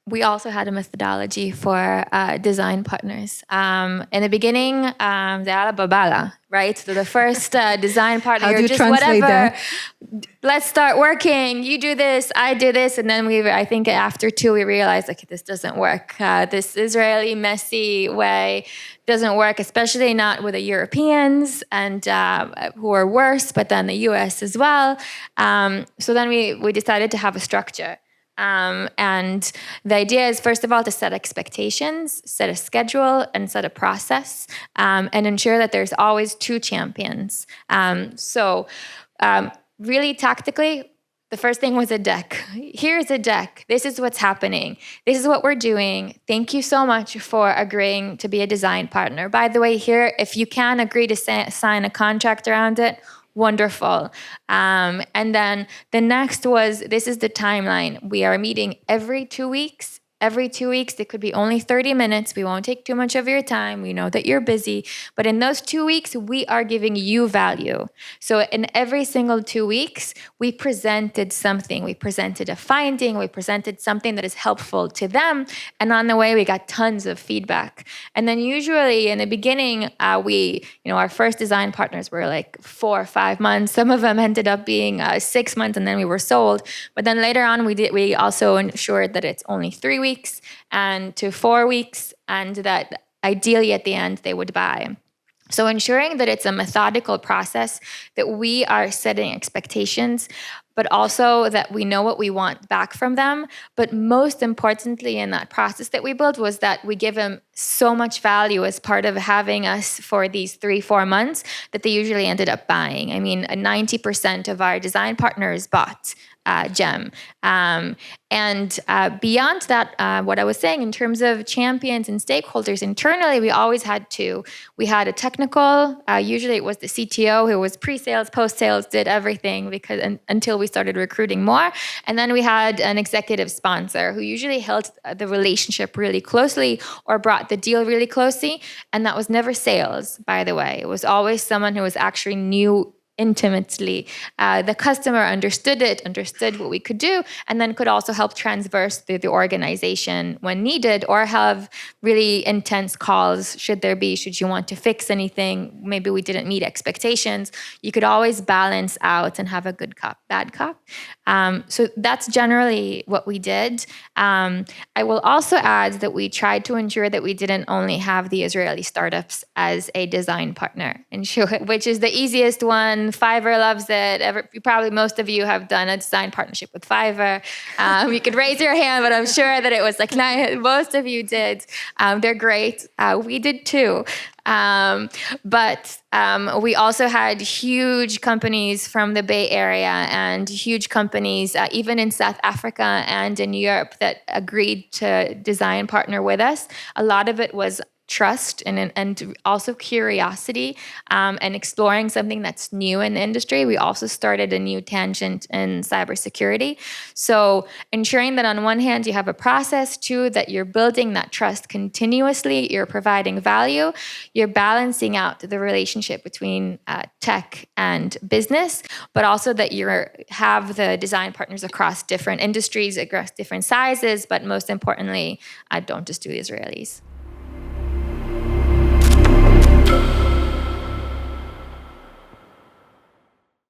we also had a methodology for design partners. In the beginning, the Alababala, right? So the first design partner, How do you just translate whatever. that? Let's start working. You do this, I do this, and then I think after 2, we realized, okay, this doesn't work. This Israeli messy way doesn't work, especially not with the Europeans and who are worse, but then the U.S. as well. So then we decided to have a structure. And the idea is, first of all, to set expectations, set a schedule, and set a process, and ensure that there's always 2 champions. Really tactically, the first thing was a deck. Here's a deck. This is what's happening. This is what we're doing. Thank you so much for agreeing to be a design partner. By the way, here, if you can agree to sign a contract around it, wonderful. And then the next was, this is the timeline. We are meeting every 2 weeks. Every 2 weeks, it could be only 30 minutes. We won't take too much of your time. We know that you're busy. But in those 2 weeks, we are giving you value. So in every single 2 weeks, we presented something. We presented a finding. We presented something that is helpful to them. And on the way, we got tons of feedback. And then usually in the beginning, our first design partners were like 4 or 5 months. Some of them ended up being 6 months, and then we were sold. But then later on, we also ensured that it's only 3 weeks and to 4 weeks, and that ideally at the end they would buy. So ensuring that it's a methodical process, that we are setting expectations, but also that we know what we want back from them. But most importantly in that process that we built was that we give them so much value as part of having us for these 3-4 months that they usually ended up buying. I mean, 90% of our design partners bought GEM. And beyond that, what I was saying in terms of champions and stakeholders internally, we always had 2. We had a technical, usually it was the CTO who was pre-sales, post-sales, did everything until we started recruiting more. And then we had an executive sponsor who usually held the relationship really closely or brought the deal really closely. And that was never sales, by the way. It was always someone who was actually knew intimately. The customer understood what we could do, and then could also help transverse through the organization when needed, or have really intense calls should you want to fix anything, maybe we didn't meet expectations. You could always balance out and have a good cop, bad cop. So that's generally what we did. I will also add that we tried to ensure that we didn't only have the Israeli startups as a design partner, which is the easiest one. Fiverr loves it. Probably most of you have done a design partnership with Fiverr. You could raise your hand, but I'm sure that it was like most of you did. They're great. We did too. But we also had huge companies from the Bay Area and huge companies even in South Africa and in Europe that agreed to design partner with us. A lot of it was trust and also curiosity and exploring something that's new in the industry. We also started a new tangent in cybersecurity. So ensuring that on one hand you have a process, 2, that you're building that trust continuously, you're providing value, you're balancing out the relationship between tech and business, but also that you have the design partners across different industries, across different sizes, but most importantly, don't just do the Israelis.